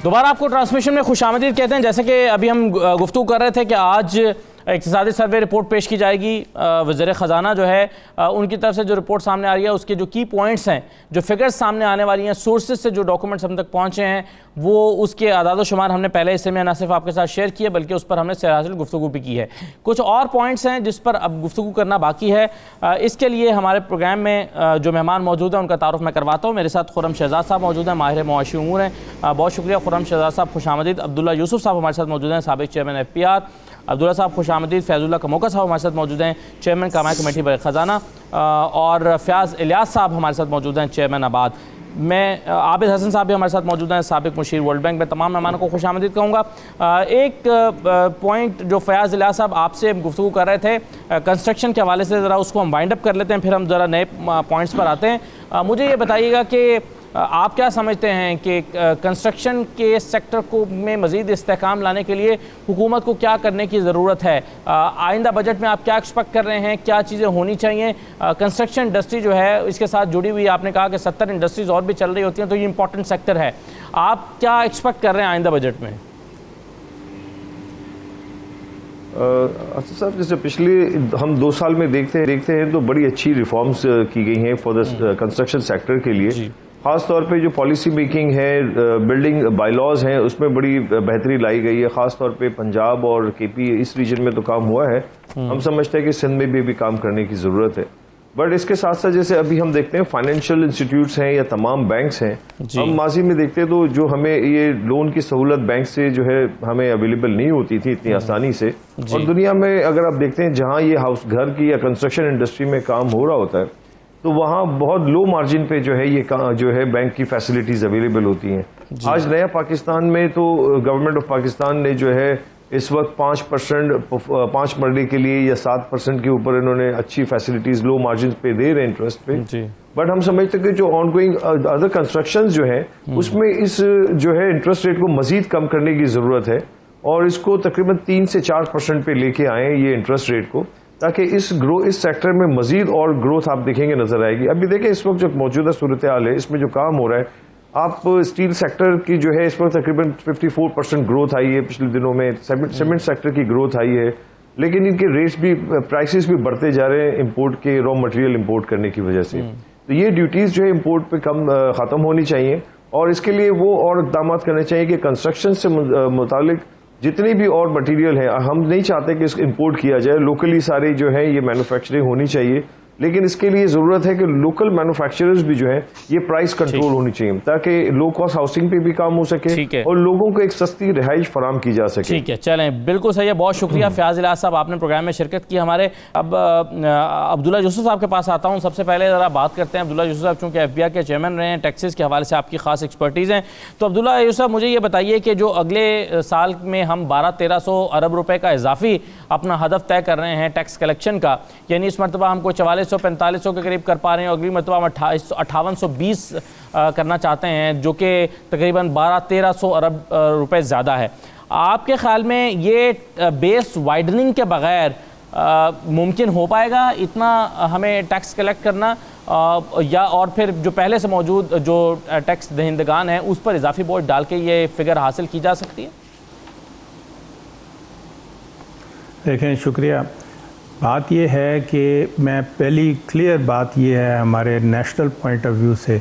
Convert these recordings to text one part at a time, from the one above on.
दोबारा आपको ट्रांसमिशन में खुशामदीद कहते हैं। जैसे कि अभी हम गुफ्तगू कर रहे थे कि आज इक़्तिसादी सर्वे रिपोर्ट पेश की जाएगी। वज़ीर ख़जाना जो है उनकी तरफ से जो रिपोर्ट सामने आ रही है उसके जो की पॉइंट्स हैं, जो फिगर्स सामने आने वाली हैं, सोर्सेज से जो डॉक्यूमेंट्स हम तक पहुँचे हैं, वो उसके आदाद शुमार हमने पहले हिस्से में न सिर्फ आपके साथ शेयर किए बल्कि उस पर हमने सरासर गुफ्तगू भी की है। कुछ और पॉइंट्स हैं जिस पर अब गुफ्तगू करना बाकी है। इसके लिए हमारे प्रोग्राम में जो मेहमान मौजूद हैं उनका तारुफ मैं करवाता हूँ। मेरे साथ खुर्रम शहजाद साहब मौजूद हैं, माहिर मुआशी उमूर हैं। बहुत शुक्रिया खुर्रम शहजाद साहब, खुशामदीद। अब्दुल्ला यूसुफ साहब हमारे साथ मौजूद हैं, साबिक चेयरमैन FPR। अब्दुल्ला साहब खुशामदीद। फैजुल्ला कमोका साहब हमारे साथ मौजूद हैं, चेयरमैन कामाई कमेटी बर ख़जाना। और फ़याज़ इलियास साहब हमारे साथ मौजूद हैं, चेयरमैन आबाद। मैं आबिद हसन साहब भी हमारे साथ मौजूद हैं, साबिक मुशीर वर्ल्ड बैंक। में तमाम मेहमानों को खुशामदीद कहूँगा। एक पॉइंट जो फ़याज़ इलियास साहब आपसे गुफ्तगू कर रहे थे कंस्ट्रक्शन के हवाले से, ज़रा उसको हम वाइंड अप कर लेते हैं, फिर हम ज़रा नए पॉइंट्स पर आते हैं। मुझे ये बताइएगा कि आप क्या समझते हैं कि कंस्ट्रक्शन के सेक्टर को में मज़ीद इस्तेहकाम लाने के लिए हुकूमत को क्या करने की ज़रूरत है? आइंदा बजट में आप क्या एक्सपेक्ट कर रहे हैं, क्या चीज़ें होनी चाहिए? कंस्ट्रक्शन इंडस्ट्री जो है इसके साथ जुड़ी हुई, आपने कहा कि 70 इंडस्ट्रीज़ और भी चल रही होती हैं, तो ये इंपॉर्टेंट सेक्टर है। आप क्या एक्सपेक्ट कर रहे हैं आइंदा बजट में? असद साहब, जैसे पिछले हम 2 साल में देखते हैं तो बड़ी अच्छी रिफॉर्म्स की गई हैं फॉर द कंस्ट्रक्शन सेक्टर के लिए। ख़ास तौर पे जो पॉलिसी मेकिंग है, बिल्डिंग बायलॉज हैं, उसमें बड़ी बेहतरी लाई गई है। ख़ास तौर पे पंजाब और KP इस रीजन में तो काम हुआ है। हम समझते हैं कि सिंध में भी काम करने की ज़रूरत है। बट इसके साथ साथ जैसे अभी हम देखते हैं फाइनेंशियल इंस्टीट्यूट्स हैं या तमाम बैंक्स हैं, हम माजी में देखते हैं तो जो हमें ये लोन की सहूलत बैंक से जो है हमें अवेलेबल नहीं होती थी इतनी आसानी से। और दुनिया में अगर आप देखते हैं जहाँ ये हाउस घर की या कंस्ट्रक्शन इंडस्ट्री में काम हो रहा होता है तो वहाँ बहुत लो मार्जिन पे जो है ये जो है बैंक की फैसिलिटीज अवेलेबल होती हैं। आज नया पाकिस्तान में तो गवर्नमेंट ऑफ पाकिस्तान ने जो है इस वक्त 5 मरले के लिए या 7% के ऊपर इन्होंने अच्छी फैसिलिटीज लो मार्जिन पे दे रहे हैं इंटरेस्ट पे। बट हम समझते हैं कि जो ऑनगोइंग अदर कंस्ट्रक्शन जो है उसमें इस जो है इंटरेस्ट रेट को मजीद कम करने की जरूरत है और इसको तकरीबन 3 से 4% पे लेके आए ये इंटरेस्ट रेट को, ताकि इस सेक्टर में मजीद और ग्रोथ आप देखेंगे नजर आएगी। अभी देखें इस वक्त जो मौजूदा सूरत हाल है, इसमें जो काम हो रहा है, आप स्टील सेक्टर की जो है इस वक्त तकरीबन 54% ग्रोथ आई है पिछले दिनों में। सीमेंट सेक्टर की ग्रोथ आई है, लेकिन इनके रेट्स भी, प्राइसेस भी बढ़ते जा रहे हैं इंपोर्ट के, रॉ मटेरियल इंपोर्ट करने की वजह से। तो ये ड्यूटीज जो है इंपोर्ट पे खत्म होनी चाहिए और इसके लिए वो और इक़दाम करने चाहिए कि कंस्ट्रक्शन से मुतालिक जितनी भी और मटेरियल है, हम नहीं चाहते कि इसको इंपोर्ट किया जाए, लोकली सारी जो है ये मैन्युफैक्चरिंग होनी चाहिए। लेकिन इसके लिए जरूरत है कि लोकल मैन्युफैक्चरर्स भी जो है ये प्राइस कंट्रोल होनी चाहिए ताकि लो कॉस्ट हाउसिंग पे भी काम हो सके और लोगों को एक सस्ती रिहाइश फराम की जा सके। ठीक है, चलें, बिल्कुल सही है, बहुत शुक्रिया फ़याज़ इलियास साहब, आपने प्रोग्राम में शिरकत की हमारे। अब अब्दुल्ला यूसुफ साहब के पास आता हूँ। सबसे पहले ज़रा बात करते हैं अब्दुल्ला यूसुफ साहब, चूँकि FPR के चेयरमैन रहे हैं, टैक्सेस के हवाले से आपकी खास एक्सपर्टीज़ हैं। तो अब्दुल्ला यूसुफ साहब, मुझे ये बताइए कि जो अगले साल में हम 1200-1300 अरब रुपये का इजाफी अपना हदफ तय कर रहे हैं टैक्स कलेक्शन का, यानी इस मरतबा हमको 4400-4500 के करीब कर पा रहे हैं, अगली मरतबा हम 5820 करना चाहते हैं, जो कि तकरीबन 1200-1300 अरब रुपए ज़्यादा है। आपके ख्याल में ये बेस वाइडनिंग के बगैर मुमकिन हो पाएगा इतना हमें टैक्स कलेक्ट करना, या और फिर जो पहले से मौजूद जो टैक्स दहिंदगान है उस पर इजाफी बोझ डाल के ये फिगर हासिल की जा सकती है? देखें, शुक्रिया। बात यह है कि मैं पहली क्लियर बात यह है हमारे नेशनल पॉइंट ऑफ व्यू से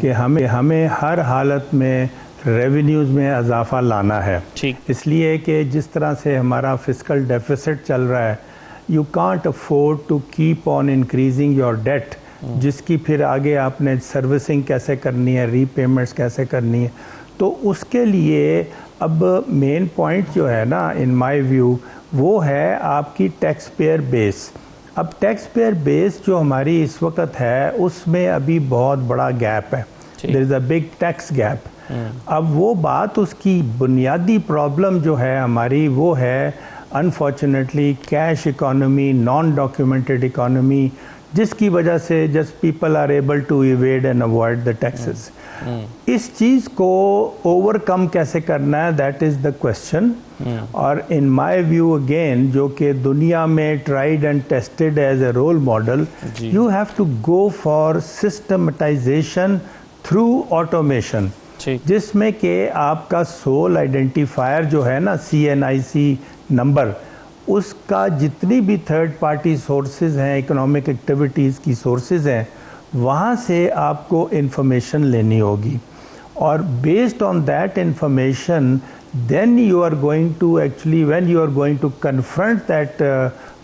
कि हमें हर हालत में रेवेन्यूज़ में इजाफा लाना है। इसलिए कि जिस तरह से हमारा फिस्कल डेफिसिट चल रहा है, you can't afford to keep on increasing your debt, जिसकी फिर आगे आपने सर्विसिंग कैसे करनी है, रीपेमेंट्स कैसे करनी है। तो उसके लिए अब मेन पॉइंट जो है ना, इन माय व्यू, वो है आपकी टैक्स पेयर बेस। अब टैक्स पेयर बेस जो हमारी इस वक्त है उसमें अभी बहुत बड़ा गैप है, there is a big tax gap. अब वो बात, उसकी बुनियादी प्रॉब्लम जो है हमारी, वो है unfortunately cash economy, non documented economy, जिसकी वजह से just people are able to evade and avoid the taxes. इस चीज़ को ओवरकम कैसे करना है, दैट इज़ द क्वेश्चन। और इन माय व्यू अगेन, जो कि दुनिया में tried and tested as a role model, you have to go for systematization through automation. जिसमें कि आपका सोल आइडेंटिफायर जो है ना, CNIC नंबर, उसका जितनी भी थर्ड पार्टी सोर्सेज हैं, इकोनॉमिक एक्टिविटीज़ की सोर्सेज हैं, वहाँ से आपको इंफॉर्मेशन लेनी होगी और based on that information then you are going to actually, when you are going to confront that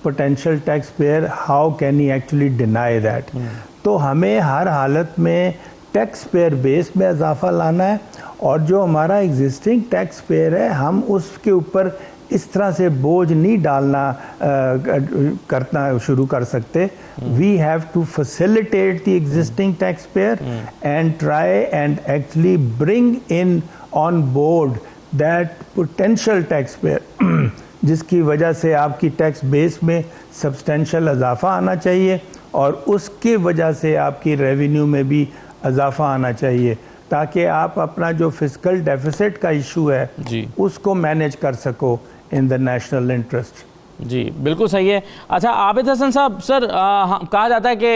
potential taxpayer, how can he actually deny that? तो हमें हर हालत में टैक्स पेयर बेस में इजाफा लाना है और जो हमारा एग्जिस्टिंग टैक्स पेयर है हम उसके ऊपर इस तरह से बोझ नहीं डालना करना शुरू कर सकते. We have to facilitate the existing tax payer and try and actually bring in on board that potential tax payer, जिसकी वजह से आपकी टैक्स बेस में सब्सटेंशियल इजाफा आना चाहिए और उसके वजह से आपकी रेवेन्यू में भी इजाफा आना चाहिए, ताकि आप अपना जो फिस्कल डेफिसिट का इशू है उसको मैनेज कर सको इन द नेशनल इंटरेस्ट. जी बिल्कुल सही है. अच्छा आबिद हसन साहब, सर कहा जाता है कि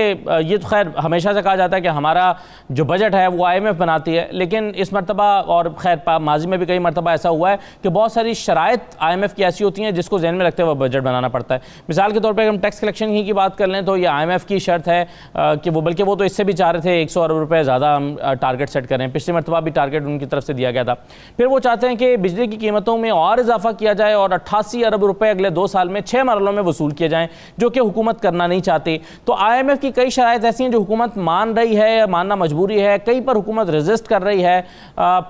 ये तो खैर हमेशा से कहा जाता है कि हमारा जो बजट है वो IMF बनाती है, लेकिन इस मरतबा और खैर माजी में भी कई मरतबा ऐसा हुआ है कि बहुत सारी शराइत IMF की ऐसी होती हैं जिसको जहन में रखते हुए बजट बनाना पड़ता है. मिसाल के तौर पर अगर हम टैक्स कलेक्शन ही की बात कर लें तो ये IMF की शर्त है कि वो, बल्कि वो तो इससे भी चाह रहे थे 100 अरब रुपये ज़्यादा हम टारगेट सेट करें. पिछली मरतबा भी टारगेट उनकी तरफ से दिया गया था. फिर वो चाहते हैं कि बिजली की कीमतों में और इजाफा किया जाए और 88 अरब रुपये अगले 2 साल में 6 मरलों में वसूल किए जाएं, जो कि हुकूमत करना नहीं चाहती. तो IMF की कई शराइत ऐसी हैं जो हुकूमत मान रही है, मानना मजबूरी है, कई पर हुकूमत रेजिस्ट कर रही है.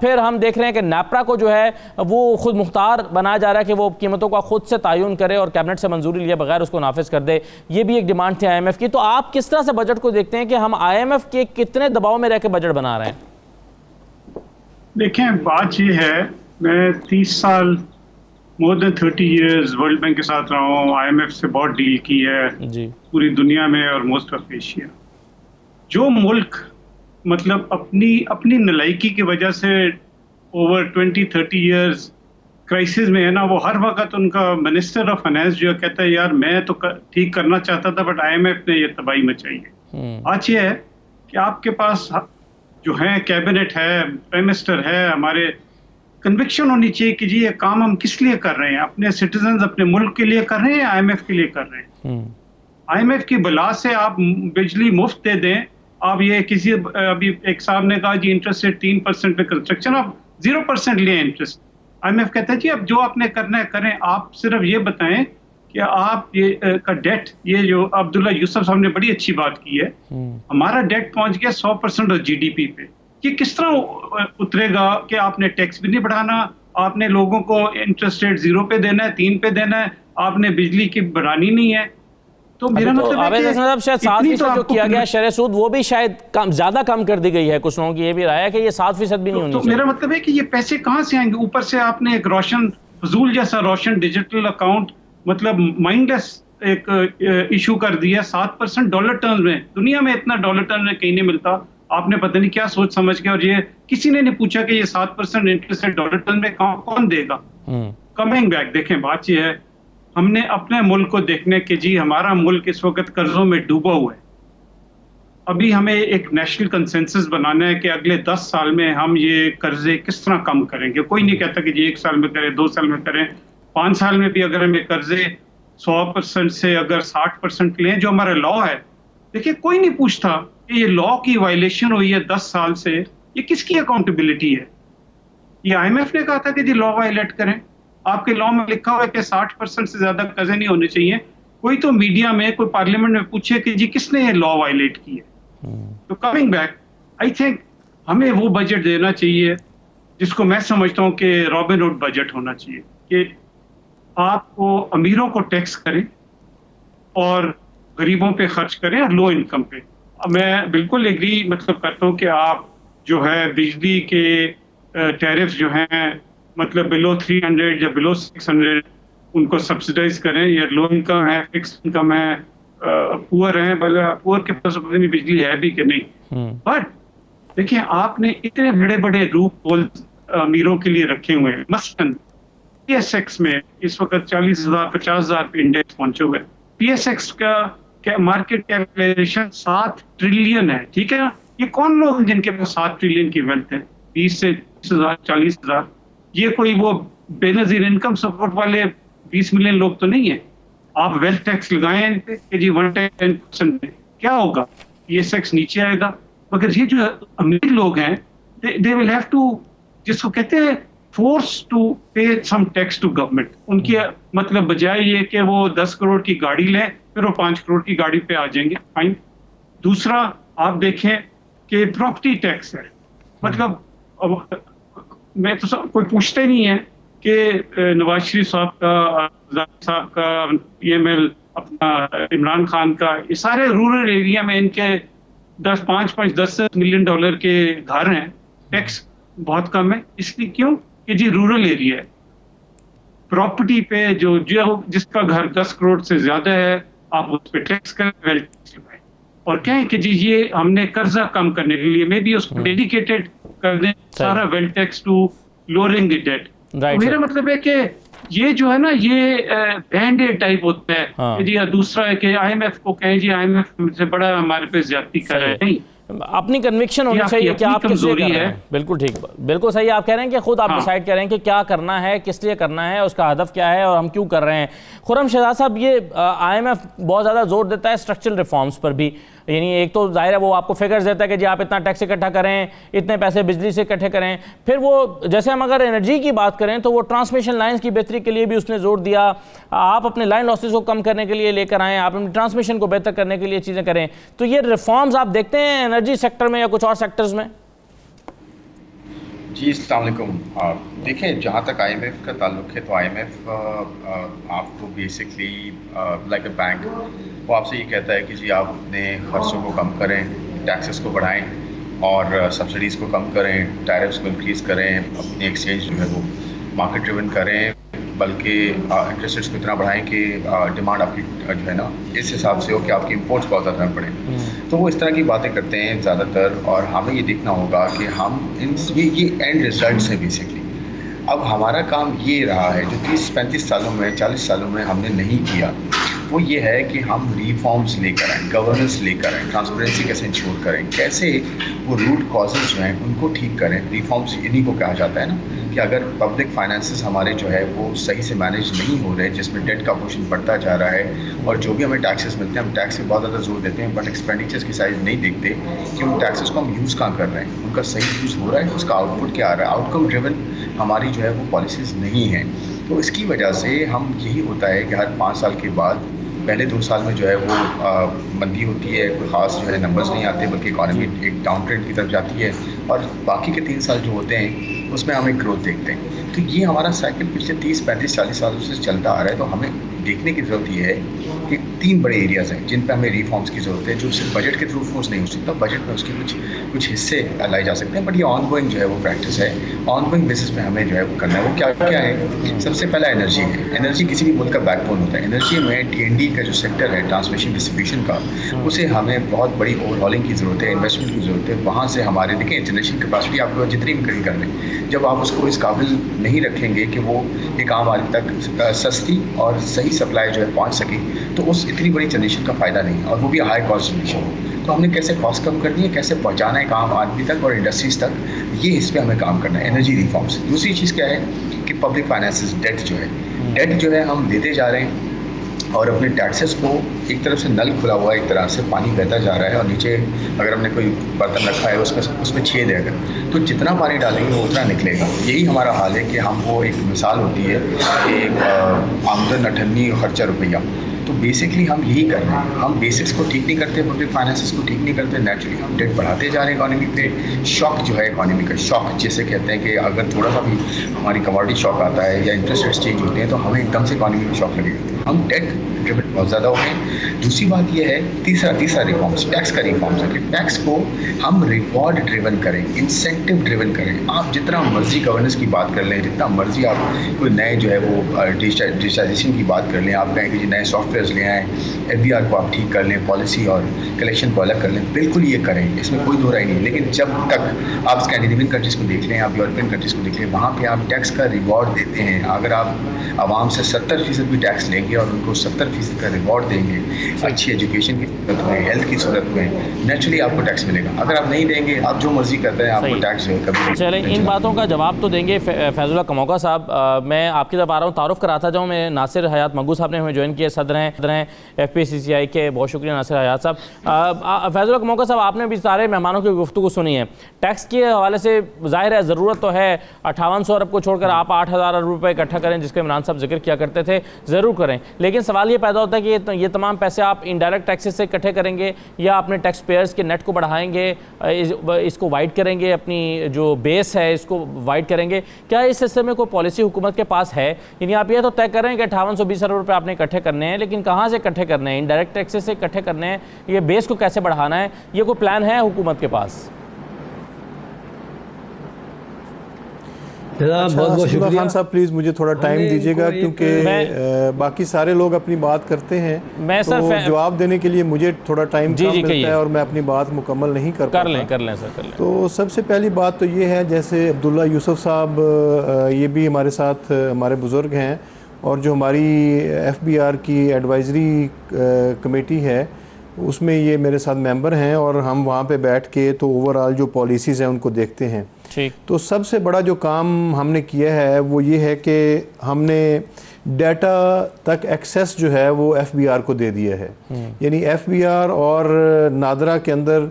फिर हम देख रहे हैं कि NAPRA को जो है वो खुद मुख्तार बनाया जा रहा है कि वो कीमतों का खुद से तयन करे और कैबिनेट से मंजूरी लिए बगैर उसको नाफिज कर दे. ये भी एक डिमांड थी IMF की. तो आप किस तरह से बजट को देखते हैं कि हम IMF के कितने दबाव में रह के बजट बना रहे हैं? देखें, बात ये है, मैं 30 साल more than 30 years world bank के साथ रहा हूँ, IMF से बहुत डील की है जी पूरी दुनिया में और मोस्ट ऑफ एशिया. जो मुल्क मतलब अपनी नलायकी की वजह से ओवर 20-30 इयर्स क्राइसिस में है ना, वो हर वक्त उनका मिनिस्टर ऑफ फाइनेंस जो कहता है यार मैं तो ठीक करना चाहता था बट IMF ने ये तबाही मचाई है. आज ये है कि आपके पास जो है कैबिनेट है, प्राइम मिनिस्टर है, हमारे कन्विक्शन होनी चाहिए कि जी ये काम हम किस लिए कर रहे हैं, अपने सिटीजन्स अपने मुल्क के लिए कर रहे हैं या IMF के लिए कर रहे हैं. IMF की बला से आप बिजली मुफ्त दे दें, आप ये किसी अभी एक साहब ने कहा जी इंटरेस्ट रेट 3% पे कंस्ट्रक्शन, आप 0% लिए इंटरेस्ट. IMF कहता है जी अब जो आपने करना है करें, आप सिर्फ ये बताएं कि आप ये का डेट, ये जो अब्दुल्ला यूसुफ साहब ने बड़ी अच्छी बात की है, हमारा डेट पहुंच गया 100% ऑफ GDP पे. ये किस तरह उतरेगा कि आपने टैक्स भी नहीं बढ़ाना, आपने लोगों को इंटरेस्ट रेट 0 पे देना है, 3 पे देना है, आपने बिजली की बढ़ानी नहीं है. तो मेरा मतलब है कि शायद 7% जो किया गया शरह सूद वो भी शायद ज्यादा कम कर दी गई है. कुछ लोगों की ये भी राय है कि ये 7% भी नहीं होनी चाहिए. मेरा मतलब है कि ये पैसे कहाँ से आएंगे? ऊपर से आपने एक रोशन फजूल जैसा रोशन डिजिटल अकाउंट, मतलब माइंडलेस एक इशू कर दिया 7% डॉलर टर्म्स में. दुनिया में इतना डॉलर टर्म में कहीं नहीं मिलता. आपने पता नहीं क्या सोच समझ के, और ये किसी ने नहीं पूछा कि ये 7% इंटरेस्ट रेट डॉलर टर्म में कौन देगा. कमिंग बैक, देखें बात ये है, हमने अपने मुल्क को देखने के जी हमारा मुल्क इस वक्त कर्जों में डूबा हुआ है. अभी हमें एक नेशनल कंसेंसस बनाना है कि अगले 10 साल में हम ये कर्जे किस तरह कम करेंगे. कोई नहीं कहता कि जी 1 साल में करें, 2 साल में करें, 5 साल में भी अगर हमें कर्जे 100% से अगर 60% लें जो हमारा लॉ है. देखिए कोई नहीं पूछता कि ये लॉ की वायलेशन हुई है 10 साल से, ये किसकी अकाउंटेबिलिटी है? ये IMF ने कहा था कि जी लॉ वायलेट करें. आपके लॉ में लिखा हुआ है कि 60% से ज्यादा कर्जे नहीं होने चाहिए. कोई तो मीडिया में, कोई पार्लियामेंट में पूछे कि जी किसने ये लॉ वायलेट की है. तो कमिंग बैक, आई थिंक हमें वो बजट देना चाहिए जिसको मैं समझता हूँ कि रॉबिन हुड बजट होना चाहिए, कि आपको अमीरों को टैक्स करें और गरीबों पे खर्च करें और लो इनकम पे. मैं बिल्कुल एग्री मतलब करता हूँ कि आप जो है बिजली के टैरिफ जो हैं मतलब बिलो 300 या बिलो 600 उनको सब्सिडाइज करें. या लो इनकम है, फिक्स इनकम है, पुअर हैं, पुअर के पास अपनी बिजली है भी कि नहीं. बट देखिए आपने इतने बड़े बड़े रूप होल अमीरों के लिए रखे हुए हैं. मसलन PSX में इस वक्त 40,000-50,000 पे इंडेक्स पहुंचे हुए. PSX का मार्केट कैपिटलाइजेशन 7 ट्रिलियन है. ठीक है, ये कौन लोग हैं जिनके पास 7 ट्रिलियन की वेल्थ है? 20 से 30,000 40,000, ये कोई वो बेनजीर इनकम सपोर्ट वाले 20 मिलियन लोग तो नहीं है। आप वेल्थ टैक्स लगाएं इन पे कि जी 110% में क्या होगा, ये टैक्स नीचे आएगा। मगर ये जो अमीर लोग हैं दे विल हैव टू, जिसको कहते हैं फोर्स टू पे सम टैक्स टू गवर्नमेंट। उनकी मतलब बजाय ये कि वो 10 करोड़ की गाड़ी लें फिर वो 5 करोड़ की गाड़ी पे आ जाएंगे, फाइन। दूसरा आप देखें कि प्रॉपर्टी टैक्स है, मतलब मैं तो कोई पूछते नहीं है कि नवाज शरीफ साहब का, साहब का, PML अपना इमरान खान का, ये सारे रूरल एरिया में इनके 10 मिलियन डॉलर के घर हैं, टैक्स बहुत कम है। इसलिए क्यों कि जी रूरल एरिया है, प्रॉपर्टी पे जो जिसका घर 10 करोड़ से ज्यादा है आप उस पर टैक्स करें, वेल्थ टैक्स लगाएं और कहें कि जी ये हमने कर्जा कम करने के लिए मे बी उसको डेडिकेटेड कर दें सारा wealth tax to lowering the debt. मेरा मतलब है कि ये जो है ना ये बैंडेड टाइप होता है कि जी दूसरा है कि IMF को कहें जी IMF से बड़ा हमारे पे ज्यादती कर रहा है। नहीं, अपनी कन्विक्शन होनी चाहिए कि आप किस लिए कर रहे हैं। बिल्कुल ठीक, बिल्कुल सही आप कह रहे हैं कि खुद आप डिसाइड करें कि क्या करना है, किस लिए करना है, उसका हदफ क्या है और हम क्यों कर रहे हैं। खुर्रम शहजाद साहब, ये IMF बहुत ज़्यादा जोर देता है स्ट्रक्चरल रिफॉर्म्स पर भी, यानी एक तो जाहिर है वो आपको फिगर्स देता है कि जी आप इतना टैक्स इकट्ठा करें, इतने पैसे बिजली से इकट्ठे करें। फिर वो जैसे हम अगर एनर्जी की बात करें तो वो ट्रांसमिशन लाइन्स की बेहतरी के लिए भी उसने जोर दिया, आप अपने लाइन लॉसेस को कम करने के लिए लेकर आएँ, आप अपनी ट्रांसमिशन को बेहतर करने के लिए चीज़ें करें। तो ये रिफॉर्म्स आप देखते हैं एनर्जी सेक्टर में या कुछ और सेक्टर्स में? जी अस्सलाम वालेकुम। देखें, जहाँ तक IMF का ताल्लुक़ है तो IMF आपको बेसिकली लाइक अ बैंक, वो आपसे ये कहता है कि जी आप अपने खर्चों को कम करें, टैक्सेस को बढ़ाएं और सब्सिडीज़ को कम करें, टैरिफ्स को इंक्रीज़ करें, अपनी एक्सचेंज जो है वो मार्केट ड्रिवन करें, बल्कि इंटरेस्ट रेट्स को इतना बढ़ाएं कि डिमांड आपकी जो है ना इस हिसाब से हो कि आपकी इंपोर्ट्स बहुत ज़्यादा पड़े। तो वो इस तरह की बातें करते हैं ज़्यादातर, और हमें ये देखना होगा कि हम ये एंड रिजल्ट्स हैं बेसिकली। अब हमारा काम ये रहा है जो 30-35 सालों में 40 सालों में हमने नहीं किया, वो ये है कि हम रिफॉर्म्स लेकर आएँ, गवर्नेंस लेकर आएँ, ट्रांसपेरेंसी कैसे इंश्योर करें, कैसे वो रूट कॉजेज़ जो हैं उनको ठीक करें। रिफॉर्म्स इन्हीं को कहा जाता है ना कि अगर पब्लिक फाइनेंसेस हमारे जो है वो सही से मैनेज नहीं हो रहे, जिसमें डेट का पोर्शन बढ़ता जा रहा है और जो भी हमें टैक्सेस मिलते हैं हम टैक्स पे बहुत ज़्यादा जोर देते हैं बट एक्सपेंडिचर्स की साइज नहीं देखते कि उन टैक्सेस को हम यूज़ कहाँ कर रहे हैं, उनका सही यूज़ हो रहा है, उसका आउटपुट क्या आ रहा है। आउटकम ड्रिवन हमारी जो है वो पॉलिसीज़ नहीं हैं। तो इसकी वजह से हम यही होता है कि हर 5 साल के बाद पहले 2 साल में जो है वो मंदी होती है, कोई ख़ास जो है नंबर्स नहीं आते, बल्कि इकॉनमी एक डाउन ट्रेंड की तरफ जाती है, और बाकी के 3 साल जो होते हैं उसमें हम एक ग्रोथ देखते हैं। तो ये हमारा साइकिल पिछले 30-35-40 सालों से चलता आ रहा है। तो हमें देखने की ज़रूरत ये है कि 3 बड़े एरियाज़ हैं जिन पर हमें रिफॉर्म्स की ज़रूरत है, जो सिर्फ बजट के थ्रू फोर्स नहीं हो सकता। बजट में उसके कुछ हिस्से लाए जा सकते हैं, बट ये ऑनगोइंग जो है वो प्रैक्टिस है, ऑनगोइंग बेसिस पे हमें जो है वो करना है। वो क्या क्या है? सबसे पहला एनर्जी है। एनर्जी किसी भी मुल्क का बैकबोन होता है। एनर्जी में T&D का जो सेक्टर है, ट्रांसमिशन डिस्ट्रीब्यूशन का, उसे हमें बहुत बड़ी ओवरहॉलिंग की ज़रूरत है, इन्वेस्टमेंट की ज़रूरत है। वहाँ से हमारे देखें जनरेशन कैपेसिटी आपको जितनी भी कहीं कर लें, जब आप उसको इस काबिल नहीं रखेंगे कि वो एक आम आदमी तक सस्ती और सही सप्लाई जो है पहुँच सके, तो उस इतनी बड़ी जनरेशन का फ़ायदा नहीं है, और वो भी हाई कॉस्ट जनरेशन। तो हमने कैसे कॉस्ट कम करनी है, कैसे पहुँचाना है काम आदमी तक और इंडस्ट्रीज तक, ये इस पर हमें काम करना है, एनर्जी रिफॉर्म्स। दूसरी चीज़ क्या है कि पब्लिक फाइनेंसेस, डेट जो है हम देते जा रहे हैं, और अपने टैक्सेस को एक तरफ से नल खुला हुआ है, एक तरह से पानी बहता जा रहा है, और नीचे अगर हमने कोई बर्तन रखा है उसमें छेद है, अगर तो जितना पानी डालेंगे वो उतना निकलेगा। यही हमारा हाल है कि हम वो एक मिसाल होती है कि आमदन 98 खर्चा रुपया। तो बेसिकली हम यही कर रहे हैं, हम बेसिक्स को ठीक नहीं करते, पब्लिक फाइनेंसेस को ठीक नहीं करते, नेचुरली हम डेट बढ़ाते जा रहे हैं। इकॉनमी पे शॉक जो है, इकॉनमी का शॉक जिसे कहते हैं कि अगर थोड़ा सा भी हमारी कमोडिटी शॉक आता है या इंटरेस्ट रेट्स चेंज होते हैं तो हमें एकदम से इकॉनमी में शॉक लगेगा। हम डेट ड्रिवन बहुत ज़्यादा हो गए। दूसरी बात यह है, तीसरा रिफॉर्म्स, टैक्स का रिफॉर्म्स है कि टैक्स को हम रिवॉर्ड ड्रिवन करें, इंसेंटिव ड्रिवन करें। आप जितना मर्जी गवर्नेंस की बात कर लें, जितना मर्जी आप कोई नए जो है वो डिजिटाइजेशन की बात कर लें, आप कहें कि नए सॉफ्टवेयर सॉफ्टवेयर ले आएँ, FBR को आप ठीक कर लें, पॉलिसी और कलेक्शन को अलग कर लें, बिल्कुल ये करें, इसमें कोई दो राय नहीं। लेकिन जब तक आप स्कैंडिनेवियन कंट्रीज़ को देख लें, आप यूरोपियन कंट्रीज़ को देख लें, वहाँ पे आप टैक्स का रिवॉर्ड देते हैं। अगर आप आवाम से 70% भी टैक्स लेंगे और उनको 70% का रिवॉर्ड देंगे, अच्छी एजुकेशन की सूरत में, हेल्थ की सूरत में, नेचुरली आपको टैक्स मिलेगा। अगर आप नहीं देंगे, आप जो मर्जी करते हैं, आपको टैक्स जो है कभी। चले, इन बातों का जवाब तो देंगे फैजुल्लाह कमौका साहब। मैं आपकी तरफ आ रहा हूँ, तारुफ कराता जाऊँ। मैं नासिर हयात मग्गू साहब ने हमें ज्वाइन किया, सदर हैं FPCCI के। बहुत शुक्रिया नासिर हयात साहब। फैजुल्लाह कमौका साहब, आपने भी सारे मेहमानों की गुफ्तगू सुनी है। टैक्स के हवाले से जाहिर है ज़रूरत तो है, 5800 अरब को छोड़कर आप 8000 अरब रुपये इकट्ठा करें, जिसके इमरान साहब जिक्र किया करते थे, ज़रूर करें। लेकिन सवाल ये पैदा होता है कि ये तमाम पैसे आप इनडायरेक्ट टैक्सेस से इकट्ठे करेंगे या अपने टैक्स पेयर्स के नेट को बढ़ाएंगे, इसको वाइड करेंगे, अपनी जो बेस है इसको वाइड करेंगे। क्या इस सिलसिले में कोई पॉलिसी हुकूमत के पास है? यानी आप ये तो तय करें कि 5820 अरब रुपये आपने इकट्ठे करने हैं, लेकिन कहाँ से इकट्ठे करने हैं? इनडायरेक्ट टैक्सेस से इकट्ठे करने हैं, ये बेस को कैसे बढ़ाना है? ये कोई प्लान है हुकूमत के पास? बहुत बहुत शुक्रिया खान साहब, प्लीज़ मुझे थोड़ा टाइम दीजिएगा, क्योंकि बाकी सारे लोग अपनी बात करते हैं। मैं तो जवाब देने के लिए मुझे थोड़ा टाइम कम मिलता है और मैं अपनी बात मुकम्मल नहीं कर पाता। कर लें सर, कर लें। तो सबसे पहली बात तो ये है, जैसे अब्दुल्ला यूसुफ साहब, ये भी हमारे साथ हमारे बुज़ुर्ग हैं, और जो हमारी FBR की एडवाइज़री कमेटी है उसमें ये मेरे साथ मेंबर हैं, और हम वहाँ पे बैठ के तो ओवरऑल जो पॉलिसीज़ हैं उनको देखते हैं। ठीक। तो सबसे बड़ा जो काम हमने किया है वो ये है कि हमने डाटा तक एक्सेस जो है वो FBR को दे दिया है। यानी FBR और नादरा के अंदर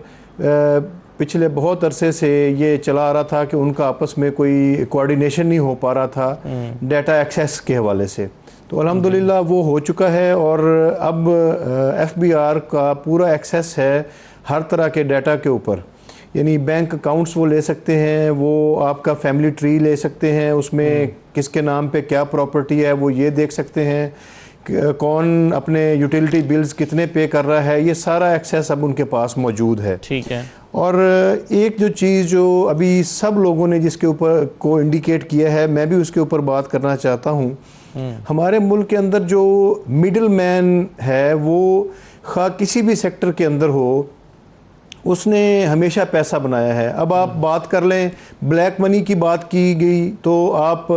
पिछले बहुत अरसे से ये चला आ रहा था कि उनका आपस में कोई कोऑर्डिनेशन नहीं हो पा रहा था डाटा एक्सेस के हवाले से। तो अल्हम्दुलिल्लाह वो हो चुका है, और अब FBR का पूरा एक्सेस है हर तरह के डाटा के ऊपर। यानी बैंक अकाउंट्स वो ले सकते हैं, वो आपका फैमिली ट्री ले सकते हैं, उसमें किसके नाम पे क्या प्रॉपर्टी है वो ये देख सकते हैं, कौन अपने यूटिलिटी बिल्स कितने पे कर रहा है, ये सारा एक्सेस अब उनके पास मौजूद है। ठीक है। और एक जो चीज़ जो अभी सब लोगों ने जिसके ऊपर को इंडिकेट किया है, मैं भी उसके ऊपर बात करना चाहता हूँ। हमारे मुल्क के अंदर जो मिडिल मैन है, वो खा किसी भी सेक्टर के अंदर हो, उसने हमेशा पैसा बनाया है। अब आप बात कर लें, ब्लैक मनी की बात की गई, तो आप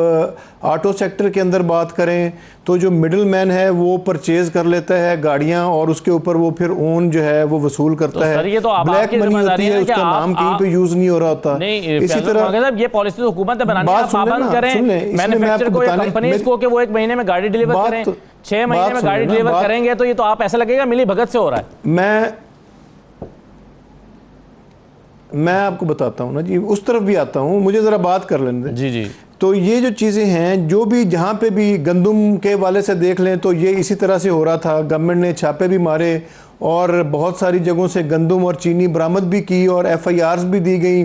ऑटो सेक्टर के अंदर बात करें तो जो मिडिल मैन है वो परचेज कर लेता है गाड़ियां, और उसके ऊपर वो फिर ओन जो है वो वसूल करता है। ये तो ब्लैक मनी होती है, उसका नाम कहीं पे यूज नहीं हो रहा होता। इसी तरह ये पॉलिसी तो हुकूमत ने बनानी है, पाबंद करें मैन्युफैक्चरर को या कंपनीज को कि वो 1 महीने में गाड़ी डिलीवर करें, 6 महीने में गाड़ी डिलीवर करेंगे, तो ये तो आप ऐसा लगेगा मिली भगत से हो रहा है। मैं आपको बताता हूँ ना जी, उस तरफ भी आता हूँ, मुझे ज़रा बात कर लेने दें। जी। तो ये जो चीज़ें हैं, जो भी जहाँ पे भी गंदम के वाले से देख लें तो ये इसी तरह से हो रहा था। गवर्नमेंट ने छापे भी मारे और बहुत सारी जगहों से गंदम और चीनी बरामद भी की, और FIRs भी दी गई,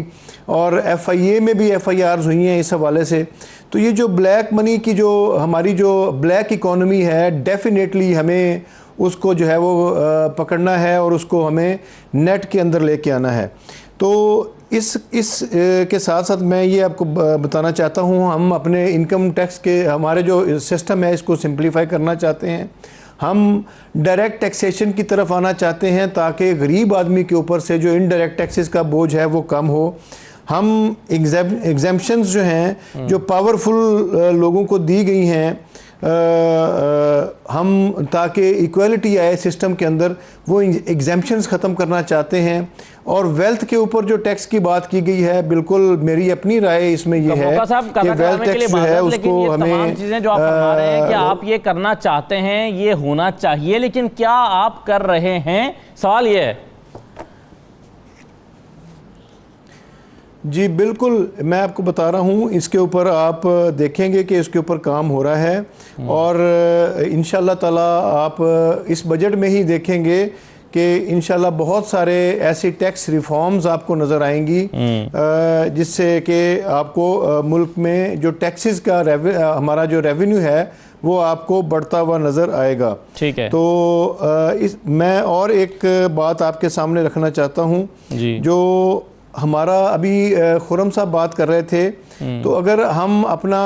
और FIA में भी FIRs हुई हैं इस हवाले से। तो ये जो ब्लैक मनी की जो हमारी जो ब्लैक इकॉनमी है, डेफिनेटली हमें उसको जो है वो पकड़ना है, और उसको हमें नेट के अंदर लेके आना है। तो इस के साथ साथ मैं ये आपको बताना चाहता हूँ, हम अपने इनकम टैक्स के हमारे जो सिस्टम है इसको सिंप्लीफाई करना चाहते हैं। हम डायरेक्ट टैक्सेशन की तरफ आना चाहते हैं, ताकि गरीब आदमी के ऊपर से जो इनडायरेक्ट टैक्सेस का बोझ है वो कम हो। हम एग्जेम्पशंस जो हैं, जो पावरफुल लोगों को दी गई हैं, हम ताकि इक्वलिटी आए सिस्टम के अंदर, वो एग्जेम्पशंस ख़त्म करना चाहते हैं। और वेल्थ के ऊपर जो टैक्स की बात की गई है, बिल्कुल मेरी अपनी राय इसमें ये है कि वेल्थ टैक्स जो है उसको हमें चीज़ें जो आप फरमा रहे हैं कि आप ये करना चाहते हैं, ये होना चाहिए, लेकिन क्या आप कर रहे हैं, सवाल ये है। जी बिल्कुल, मैं आपको बता रहा हूँ, इसके ऊपर आप देखेंगे कि इसके ऊपर काम हो रहा है, और इंशाल्लाह ताला आप इस बजट में ही देखेंगे कि इंशाल्लाह बहुत सारे ऐसी टैक्स रिफॉर्म्स आपको नज़र आएंगी, जिससे कि आपको मुल्क में जो टैक्सेस का हमारा जो रेवेन्यू है वो आपको बढ़ता हुआ नज़र आएगा। ठीक है। तो मैं और एक बात आपके सामने रखना चाहता हूँ, जो हमारा अभी खुरम साहब बात कर रहे थे, तो अगर हम अपना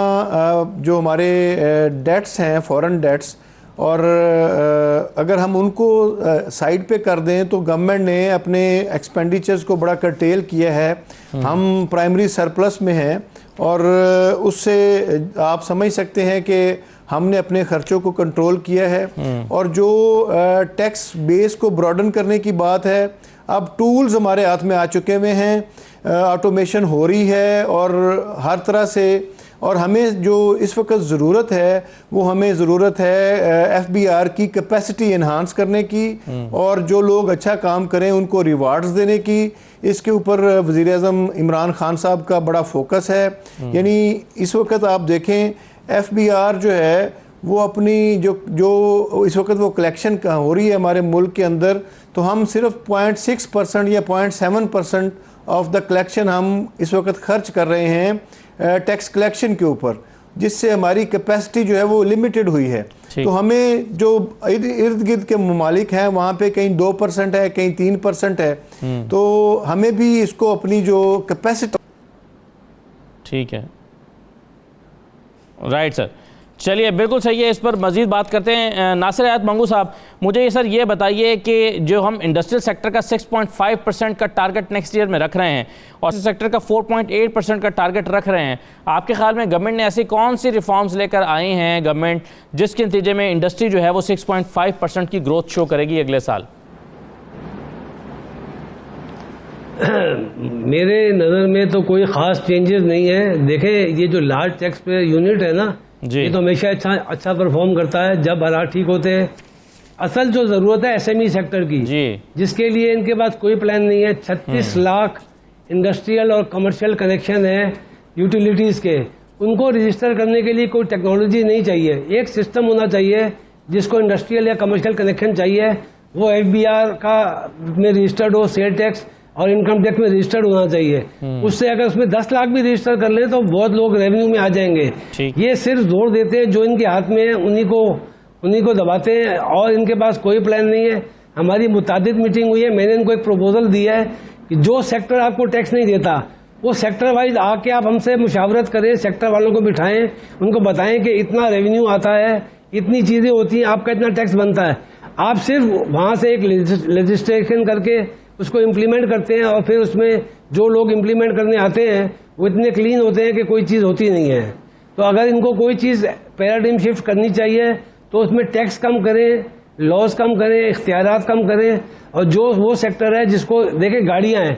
जो हमारे डेट्स हैं, फॉरेन डेट्स, और अगर हम उनको साइड पे कर दें तो गवर्नमेंट ने अपने एक्सपेंडिचर्स को बड़ा कर्टेल किया है। हम प्राइमरी सरप्लस में हैं और उससे आप समझ सकते हैं कि हमने अपने खर्चों को कंट्रोल किया है। और जो टैक्स बेस को ब्रॉडन करने की बात है, अब टूल्स हमारे हाथ में आ चुके हुए हैं, ऑटोमेशन हो रही है और हर तरह से, और हमें जो इस वक्त ज़रूरत है वो हमें ज़रूरत है FBR की कैपेसिटी इन्हांस करने की और जो लोग अच्छा काम करें उनको रिवार्ड्स देने की। इसके ऊपर वज़ीर-ए-आज़म इमरान खान साहब का बड़ा फोकस है। यानी इस वक्त आप देखें FBR जो है वो अपनी जो इस वक्त वो कलेक्शन हो रही है हमारे मुल्क के अंदर, तो हम सिर्फ 0.6% या 0.7% ऑफ द कलेक्शन हम इस वक्त खर्च कर रहे हैं टैक्स कलेक्शन के ऊपर, जिससे हमारी कैपेसिटी जो है वो लिमिटेड हुई है। तो हमें जो इर्द गिर्द के ममालिक हैं वहाँ पे कहीं 2% है, कहीं 3% है, तो हमें भी इसको अपनी जो कैपेसिटी। ठीक है, राइट सर, चलिए बिल्कुल सही है, इस पर मज़ीद बात करते हैं। नासिर हयात मंगू साहब, मुझे सर ये बताइए कि जो हम इंडस्ट्रियल सेक्टर का 6.5% का टारगेट नेक्स्ट ईयर में रख रहे हैं और सेक्टर का 4.8% का टारगेट रख रहे हैं, आपके ख्याल में गवर्नमेंट ने ऐसी कौन सी रिफॉर्म्स लेकर आई हैं गवर्नमेंट जिसके नतीजे में इंडस्ट्री जो है वो 6.5% की ग्रोथ शो करेगी अगले साल? मेरे नज़र में तो कोई ख़ास चेंजेस नहीं है। देखें, ये जो लार्ज टैक्स पे यूनिट है ना, ये तो हमेशा अच्छा परफॉर्म करता है जब हालात ठीक होते हैं। असल जो ज़रूरत है SME सेक्टर की, जिसके लिए इनके पास कोई प्लान नहीं है। 36 लाख इंडस्ट्रियल और कमर्शियल कनेक्शन है यूटिलिटीज़ के, उनको रजिस्टर करने के लिए कोई टेक्नोलॉजी नहीं चाहिए। एक सिस्टम होना चाहिए जिसको इंडस्ट्रियल या कमर्शियल कनेक्शन चाहिए, वो FBR का में रजिस्टर्ड हो, सेल टैक्स और इनकम टैक्स में रजिस्टर्ड होना चाहिए। उससे अगर उसमें 10 लाख भी रजिस्टर कर ले तो बहुत लोग रेवेन्यू में आ जाएंगे। ये सिर्फ जोर देते हैं जो इनके हाथ में है उन्हीं को दबाते हैं और इनके पास कोई प्लान नहीं है। हमारी मुतादिद मीटिंग हुई है, मैंने इनको एक प्रपोजल दिया है कि जो सेक्टर आपको टैक्स नहीं देता वो सेक्टर वाइज आके आप हमसे मुशावरत करें, सेक्टर वालों को बिठाएं, उनको बताएं कि इतना रेवेन्यू आता है, इतनी चीज़ें होती हैं, आपका इतना टैक्स बनता है। आप सिर्फ वहाँ से एक लेजिस्लेशन करके उसको इम्प्लीमेंट करते हैं और फिर उसमें जो लोग इम्प्लीमेंट करने आते हैं वो इतने क्लीन होते हैं कि कोई चीज़ होती नहीं है। तो अगर इनको कोई चीज़ पैराडाइम शिफ्ट करनी चाहिए तो उसमें टैक्स कम करें, लॉस कम करें, इख्तियारात कम करें। और जो वो सेक्टर है जिसको देखें, गाड़ियाँ हैं,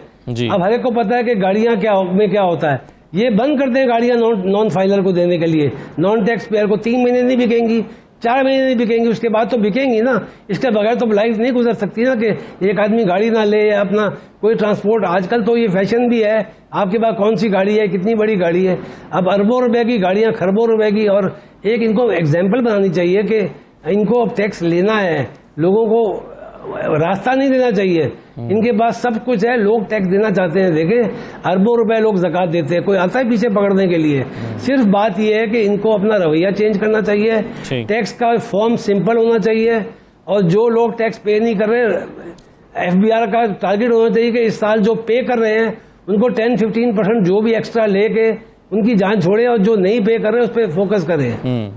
अब हर एक को पता है कि गाड़ियाँ क्या होता है। ये बंद करते हैं गाड़ियाँ नॉन फाइलर को देने के लिए, नॉन टैक्स पेयर को 3 महीने नहीं बिकेंगी, 4 महीने नहीं बिकेंगी, उसके बाद तो बिकेंगी ना। इसके बगैर तो लाइफ नहीं गुजर सकती ना कि एक आदमी गाड़ी ना ले या अपना कोई ट्रांसपोर्ट। आजकल तो ये फैशन भी है, आपके पास कौन सी गाड़ी है, कितनी बड़ी गाड़ी है। अब अरबों रुपए की गाड़ियां, खरबों रुपए की। और एक इनको एग्जाम्पल बनानी चाहिए कि इनको अब टैक्स लेना है, लोगों को रास्ता नहीं देना चाहिए। इनके पास सब कुछ है, लोग टैक्स देना चाहते हैं। देखें, अरबों रुपए लोग ज़कात देते हैं, कोई आता है पीछे पकड़ने के लिए। सिर्फ बात यह है कि इनको अपना रवैया चेंज करना चाहिए, टैक्स का फॉर्म सिंपल होना चाहिए और जो लोग टैक्स पे नहीं कर रहे, FBR का टारगेट होना चाहिए कि इस साल जो पे कर रहे हैं उनको 10-15% जो भी एक्स्ट्रा लेके उनकी जान छोड़े और जो नहीं पे कर रहे हैं उस पर फोकस करें।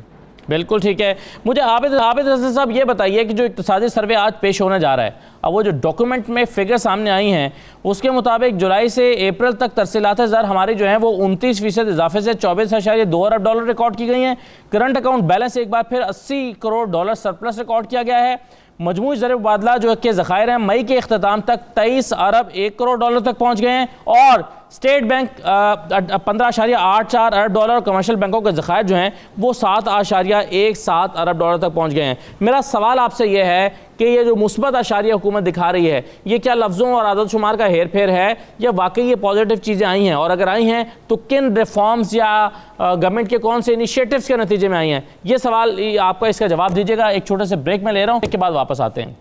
बिल्कुल ठीक है। मुझे आबिद हसन साहब ये बताइए कि जो इक्तिसादी सर्वे आज पेश होने जा रहा है, अब वो जो डॉक्यूमेंट में फिगर सामने आई हैं उसके मुताबिक जुलाई से अप्रैल तक तरसीलात ज़र हमारी जो है वो 29% इजाफे से 24.2 अरब डॉलर रिकॉर्ड की गई हैं। करंट अकाउंट बैलेंस एक बार फिर 80 करोड़ डॉलर सरप्लस रिकॉर्ड किया गया है। मजमूई ज़र मुबादला जो के ज़खायर हैं मई के अख्ताम तक 23 अरब 1 करोड़ डॉलर तक पहुँच गए हैं और स्टेट बैंक 15.84 अरब डॉलर, कमर्शियल बैंकों के ज़खायर जो हैं वो 7.17 अरब डॉलर तक पहुँच गए हैं। मेरा सवाल आपसे ये है कि ये जो मुस्बत आशारिया हुकूमत दिखा रही है, ये क्या लफ्ज़ों और आदत शुमार का हेर फेर है या वाकई ये पॉजिटिव चीज़ें आई हैं, और अगर आई हैं तो किन रिफॉर्म्स या गवर्नमेंट के कौन से इनिशिएटिव्स के नतीजे में आई हैं? ये सवाल आपका, इसका जवाब दीजिएगा। एक छोटे से ब्रेक में ले रहा हूँ, इसके बाद वापस आते हैं।